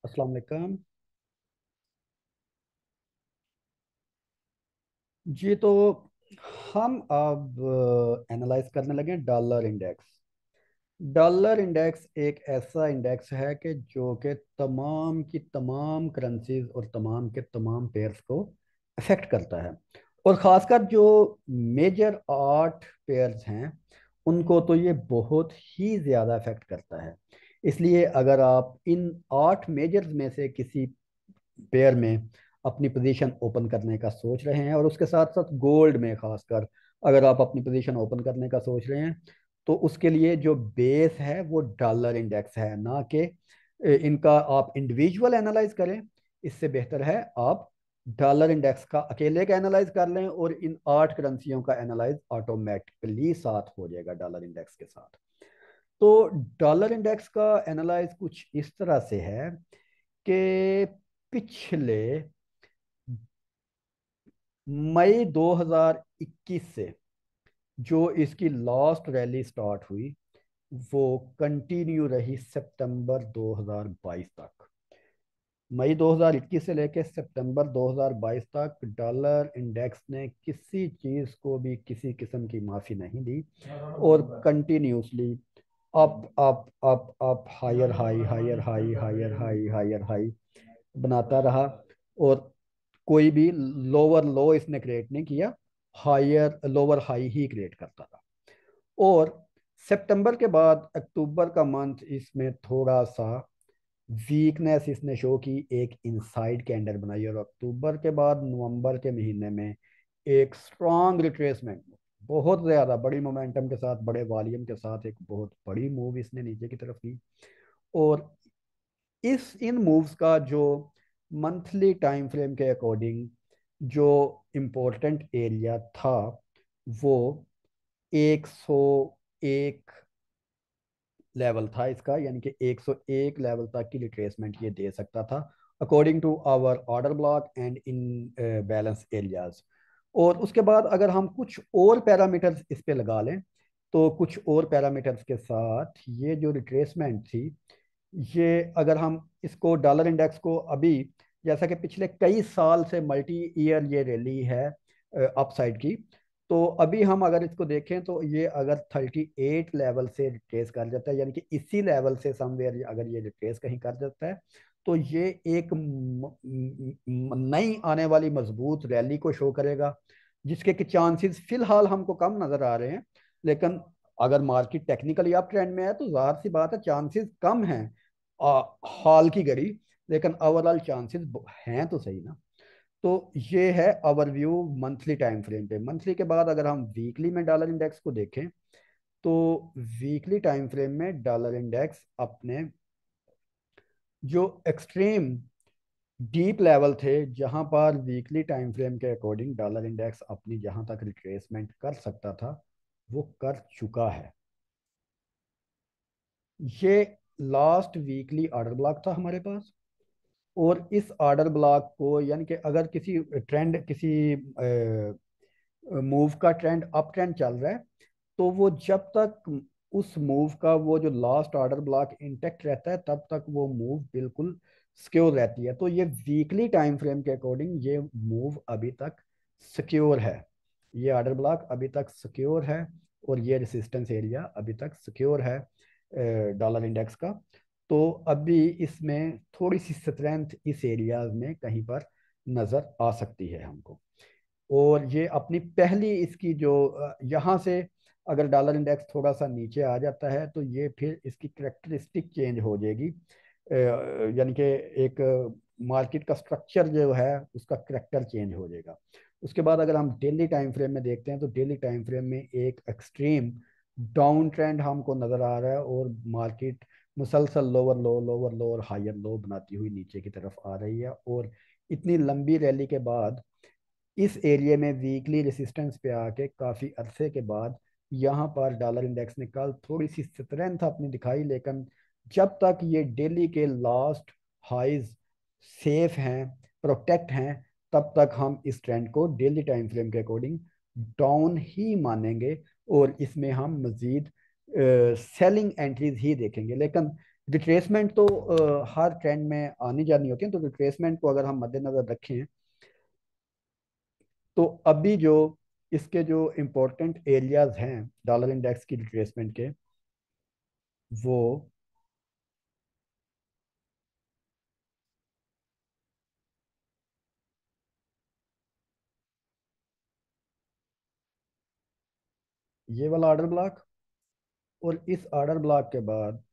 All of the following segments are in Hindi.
अस्सलाम वालेकुम। जी तो हम अब एनालाइज करने लगे डॉलर इंडेक्स। डॉलर इंडेक्स एक ऐसा इंडेक्स है कि जो कि तमाम की तमाम करेंसीज और तमाम के तमाम पेयर्स को अफेक्ट करता है। और ख़ासकर जो मेजर 8 पेयर्स हैं उनको तो ये बहुत ही ज़्यादा अफेक्ट करता है। इसलिए अगर आप इन 8 मेजर्स में से किसी पेयर में अपनी पोजीशन ओपन करने का सोच रहे हैं और उसके साथ साथ गोल्ड में खासकर अगर आप अपनी पोजीशन ओपन करने का सोच रहे हैं, तो उसके लिए जो बेस है वो डॉलर इंडेक्स है, ना कि इनका आप इंडिविजुअल एनालाइज करें। इससे बेहतर है आप डॉलर इंडेक्स का अकेले का एनालाइज कर लें और इन 8 करेंसियों का एनालाइज ऑटोमेटिकली साथ हो जाएगा डॉलर इंडेक्स के साथ। तो डॉलर इंडेक्स का एनालाइज कुछ इस तरह से है कि पिछले मई 2021 से जो इसकी लास्ट रैली स्टार्ट हुई वो कंटिन्यू रही सितंबर 2022 तक। मई 2021 से लेकर सितंबर 2022 तक डॉलर इंडेक्स ने किसी चीज को भी किसी किस्म की माफी नहीं दी और continuously up up up up higher high higher high higher high higher high बनाता रहा। और कोई भी लोअर लो इसने क्रिएट नहीं किया, हायर लोअर हाई ही क्रिएट करता रहा। और सितंबर के बाद अक्टूबर का मंथ इसमें थोड़ा सा वीकनेस इसने शो की, एक इनसाइड कैंडल बनाई और अक्टूबर के बाद नवंबर के महीने में एक स्ट्रॉन्ग रिट्रेसमेंट, बहुत ज़्यादा बड़ी मोमेंटम के साथ बड़े वॉल्यूम के साथ एक बहुत बड़ी मूव इसने नीचे की तरफ की। और इस इन मूव्स का जो मंथली टाइम फ्रेम के अकॉर्डिंग जो इम्पोर्टेंट एरिया था वो 101 लेवल था इसका, यानी कि 101 लेवल तक की रिट्रेसमेंट ये दे सकता था according to our order block and in balance areas. और उसके बाद अगर हम कुछ और पैरामीटर्स इस पे लगा लें तो कुछ और पैरामीटर्स के साथ ये जो रिट्रेसमेंट थी, ये अगर हम इसको डॉलर इंडेक्स को अभी, जैसा कि पिछले कई साल से मल्टी ईयर ये रैली है अपसाइड की, तो अभी हम अगर इसको देखें तो ये अगर 38 लेवल से रिट्रेस कर जाता है, यानी कि इसी लेवल से समवेयर अगर ये रिट्रेस कहीं कर जाता है, तो ये एक नई आने वाली मजबूत रैली को शो करेगा, जिसके कि चांसेस फिलहाल हमको कम नजर आ रहे हैं। लेकिन अगर मार्केट टेक्निकली अप ट्रेंड में है तो जाहिर सी बात है चांसेस कम हैं आ, हाल की घड़ी, लेकिन ओवरऑल चांसेस हैं तो सही ना। तो ये है ओवरव्यू मंथली टाइम फ्रेम पे। मंथली के बाद अगर हम वीकली में डॉलर इंडेक्स को देखें तो वीकली टाइम फ्रेम में डॉलर इंडेक्स अपने जो एक्सट्रीम डीप लेवल थे जहां पर वीकली टाइम फ्रेम के अकॉर्डिंग डॉलर इंडेक्स अपनी जहां तक रिट्रेसमेंट कर सकता था वो कर चुका है। ये लास्ट वीकली ऑर्डर ब्लॉक था हमारे पास। और इस ऑर्डर ब्लॉक को, यानी कि अगर किसी ट्रेंड किसी मूव का ट्रेंड अप ट्रेंड चल रहा है, तो वो जब तक उस मूव का वो जो लास्ट ऑर्डर ब्लॉक इंटेक्ट रहता है तब तक वो मूव बिल्कुल सिक्योर रहती है। तो ये वीकली टाइम फ्रेम के अकॉर्डिंग ये मूव अभी तक सिक्योर है, ये ऑर्डर ब्लॉक अभी तक सिक्योर है और ये रेसिस्टेंस एरिया अभी तक सिक्योर है डॉलर इंडेक्स का। तो अभी इसमें थोड़ी सी स्ट्रेंथ इस एरियाज में कहीं पर नज़र आ सकती है हमको। और ये अपनी पहली इसकी जो यहाँ से अगर डॉलर इंडेक्स थोड़ा सा नीचे आ जाता है तो ये फिर इसकी करेक्टरिस्टिक चेंज हो जाएगी, यानी कि एक मार्केट का स्ट्रक्चर जो है उसका करेक्टर चेंज हो जाएगा। उसके बाद अगर हम डेली टाइम फ्रेम में देखते हैं तो डेली टाइम फ्रेम में एक एक्सट्रीम डाउन ट्रेंड हमको नज़र आ रहा है और मार्केट मुसलसल लोअर लो और हायर लो बनाती हुई नीचे की तरफ आ रही है। और इतनी लंबी रैली के बाद इस एरिया में वीकली रेसिस्टेंस पे आके काफ़ी अरसे के बाद यहाँ पर डॉलर इंडेक्स ने कल थोड़ी सी स्ट्रेंथ अपनी दिखाई, लेकिन जब तक ये डेली के लास्ट हाइज सेफ हैं, प्रोटेक्ट हैं, तब तक हम इस ट्रेंड को डेली टाइम फ्रेम के अकॉर्डिंग डाउन ही मानेंगे और इसमें हम मजीद सेलिंग एंट्रीज ही देखेंगे। लेकिन रिट्रेसमेंट तो हर ट्रेंड में आनी जानी होती है, तो रिट्रेसमेंट को अगर हम मद्देनजर रखें तो अभी जो इसके जो इम्पोर्टेंट एरियाज हैं डॉलर इंडेक्स की रिट्रेसमेंट के, वो ये वाला ऑर्डर ब्लॉक, और इस ऑर्डर ब्लॉक के बाद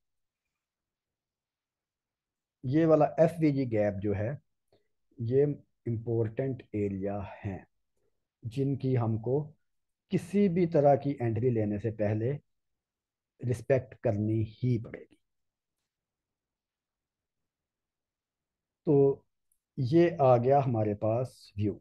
ये वाला एफ वी जी गैप जो है, ये इम्पोर्टेंट एरिया हैं जिनकी हमको किसी भी तरह की एंट्री लेने से पहले रिस्पेक्ट करनी ही पड़ेगी। तो ये आ गया हमारे पास व्यू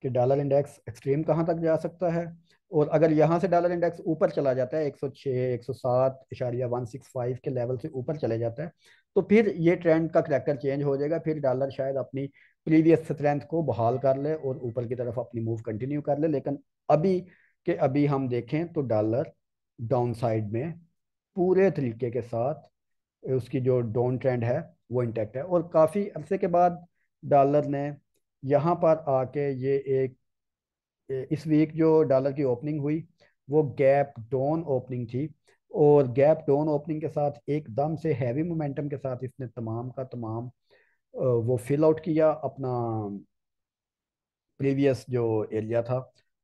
कि डॉलर इंडेक्स एक्सट्रीम कहाँ तक जा सकता है। और अगर यहाँ से डॉलर इंडेक्स ऊपर चला जाता है 106 107.165 के लेवल से ऊपर चले जाता है, तो फिर ये ट्रेंड का करेक्टर चेंज हो जाएगा, फिर डॉलर शायद अपनी प्रीवियस स्ट्रेंथ को बहाल कर ले और ऊपर की तरफ अपनी मूव कंटिन्यू कर ले। लेकिन अभी के अभी हम देखें तो डॉलर डाउन साइड में पूरे तरीके के साथ उसकी जो डाउन ट्रेंड है वो इंटैक्ट है। और काफ़ी अरसे के बाद डॉलर ने यहाँ पर आके ये एक इस वीक जो डॉलर की ओपनिंग हुई वो गैप डाउन ओपनिंग थी, और गैप डाउन ओपनिंग के साथ एकदम से हैवी मोमेंटम के साथ इसने तमाम का तमाम वो फिल आउट किया अपना प्रीवियस जो एरिया था,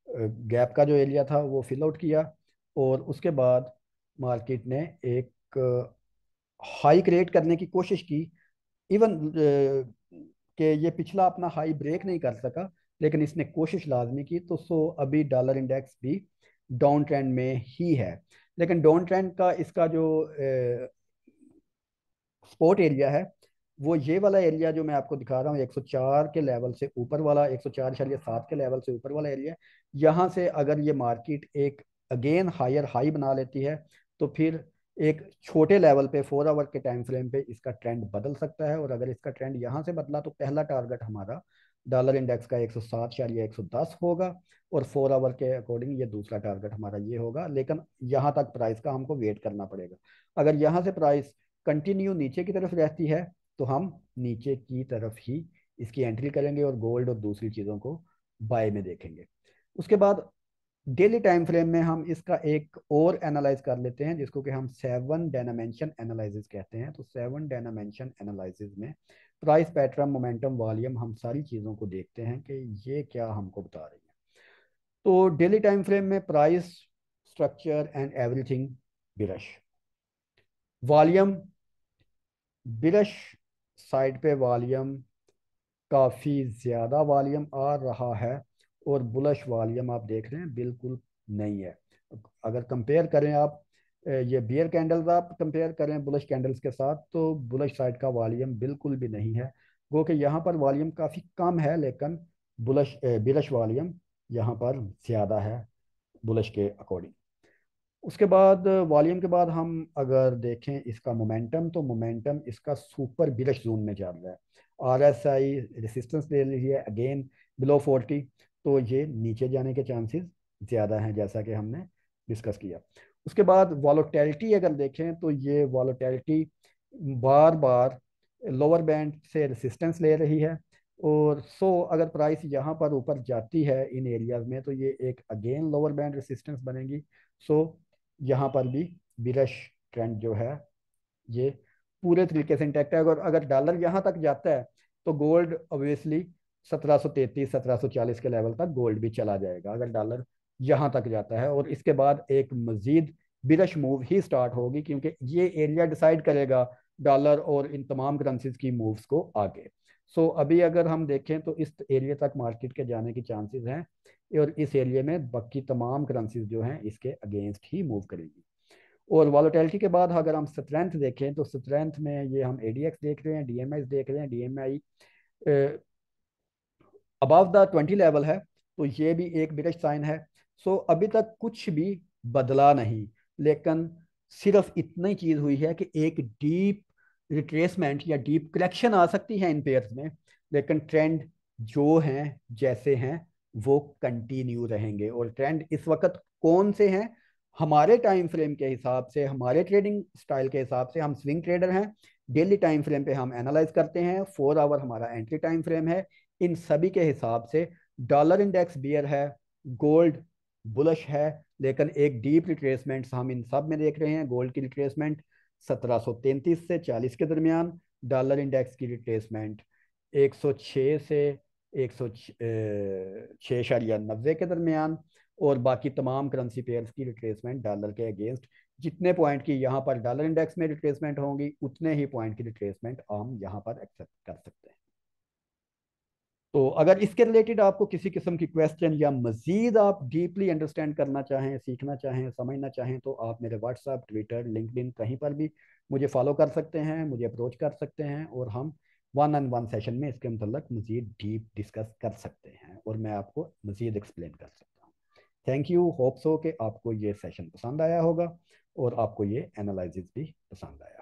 गैप का जो एरिया था वो फिल आउट किया। और उसके बाद मार्केट ने एक हाई क्रिएट करने की कोशिश की, इवन कि ये पिछला अपना हाई ब्रेक नहीं कर सका, लेकिन इसने कोशिश लाजमी की। तो सो अभी डॉलर इंडेक्स भी डाउन ट्रेंड में ही है। लेकिन डाउन ट्रेंड का इसका जो सपोर्ट एरिया है वो ये वाला एरिया जो मैं आपको दिखा रहा हूँ 104 के लेवल से ऊपर वाला, 104.7 के लेवल से ऊपर वाला एरिया। यहाँ से अगर ये मार्केट एक अगेन हायर हाई बना लेती है तो फिर एक छोटे लेवल पे 4 आवर के टाइम फ्रेम पे इसका ट्रेंड बदल सकता है। और अगर इसका ट्रेंड यहाँ से बदला तो पहला टारगेट हमारा डॉलर इंडेक्स का 107.110 होगा, और 4 आवर के अकॉर्डिंग ये दूसरा टारगेट हमारा ये होगा। लेकिन यहाँ तक प्राइस का हमको वेट करना पड़ेगा। अगर यहाँ से प्राइस कंटिन्यू नीचे की तरफ रहती है तो हम नीचे की तरफ ही इसकी एंट्री करेंगे और गोल्ड और दूसरी चीज़ों को बाय में देखेंगे। उसके बाद डेली टाइम फ्रेम में हम इसका एक और एनालाइज कर लेते हैं जिसको कि हम 7 डायमेंशन एनालिसिस कहते हैं। तो 7 डायमेंशन एनालिसिस में प्राइस पैटर्न मोमेंटम वॉल्यूम हम सारी चीज़ों को देखते हैं कि ये क्या हमको बता रही है। तो डेली टाइम फ्रेम में price structure and everything bearish, volume bearish side पे वॉल्यूम काफ़ी ज़्यादा वॉल्यूम आ रहा है, और बुलश वॉल्यूम आप देख रहे हैं बिल्कुल नहीं है। अगर कंपेयर करें आप ये बियर कैंडल्स आप कंपेयर करें बुलश कैंडल्स के साथ, तो बुलश साइड का वॉल्यूम बिल्कुल भी नहीं है। गो कि यहाँ पर वॉल्यूम काफ़ी कम है, लेकिन बिरश वॉल्यूम यहाँ पर ज़्यादा है बुलश के अकॉर्डिंग। उसके बाद वॉल्यूम के बाद हम अगर देखें इसका मोमेंटम, तो मोमेंटम इसका सुपर बिरश जोन में चल रहा है। आर एस आई रेसिस्टेंस ले लीजिए अगेन बिलो 40, तो ये नीचे जाने के चांसेस ज़्यादा हैं जैसा कि हमने डिस्कस किया। उसके बाद वॉलेटिलिटी अगर देखें तो ये वॉलेटिलिटी बार बार लोअर बैंड से रेसिस्टेंस ले रही है, और सो अगर प्राइस यहाँ पर ऊपर जाती है इन एरियाज में तो ये एक अगेन लोअर बैंड रेसिस्टेंस बनेगी। सो यहाँ पर भी बिरश ट्रेंड जो है ये पूरे तरीके से इंटैक्ट है। अगर अगर डॉलर यहाँ तक जाता है तो गोल्ड ऑब्वियसली 1733 1740 के लेवल तक गोल्ड भी चला जाएगा अगर डॉलर यहाँ तक जाता है। और इसके बाद एक मजीद बिरश मूव ही स्टार्ट होगी, क्योंकि ये एरिया डिसाइड करेगा डॉलर और इन तमाम करेंसीज की मूव्स को आगे। सो अभी अगर हम देखें तो इस एरिया तक मार्केट के जाने की चांसेस हैं, और इस एरिया में बाकी तमाम करेंसीज जो हैं इसके अगेंस्ट ही मूव करेगी। और वॉलेटिलिटी के बाद अगर हम स्ट्रेंथ देखें तो स्ट्रेंथ में ये हम एडीएक्स देख रहे हैं, डीएमआई देख रहे हैं। डीएमआई अबव द 20 लेवल है, तो ये भी एक बिरश साइन है। सो अभी तक कुछ भी बदला नहीं, लेकिन सिर्फ इतनी चीज़ हुई है कि एक डीप रिट्रेसमेंट या डीप करेक्शन आ सकती है इन पेयर्स में, लेकिन ट्रेंड जो हैं जैसे हैं वो कंटिन्यू रहेंगे। और ट्रेंड इस वक्त कौन से हैं हमारे टाइम फ्रेम के हिसाब से, हमारे ट्रेडिंग स्टाइल के हिसाब से, हम स्विंग ट्रेडर हैं। डेली टाइम फ्रेम पे हम एनालाइज करते हैं, 4 आवर हमारा एंट्री टाइम फ्रेम है। इन सभी के हिसाब से डॉलर इंडेक्स बियर है, गोल्ड बुलिश है, लेकिन एक डीप रिट्रेसमेंट हम इन सब में देख रहे हैं। गोल्ड की रिट्रेसमेंट 1733 से 40 के दरमियान, डॉलर इंडेक्स की रिट्रेसमेंट 106 से 106.90 के दरमियान, और बाकी तमाम करेंसी पेयर्स की रिट्रेसमेंट डॉलर के अगेंस्ट जितने पॉइंट की यहाँ पर डॉलर इंडेक्स में रिट्रेसमेंट होंगी, उतने ही पॉइंट की रिट्रेसमेंट हम यहाँ पर एक्सेप्ट कर सकते हैं। तो अगर इसके रिलेटेड आपको किसी किस्म की क्वेश्चन या मजीद आप डीपली अंडरस्टैंड करना चाहें, सीखना चाहें, समझना चाहें, तो आप मेरे व्हाट्सएप, ट्विटर, लिंक्डइन कहीं पर भी मुझे फॉलो कर सकते हैं, मुझे अप्रोच कर सकते हैं, और हम वन ऑन वन सेशन में इसके मतलब मजीद डीप डिस्कस कर सकते हैं और मैं आपको मजीद एक्सप्लेन कर सकता हूँ। Thank you. होप सो कि आपको ये सेशन पसंद आया होगा और आपको ये एनालिसिस भी पसंद आया।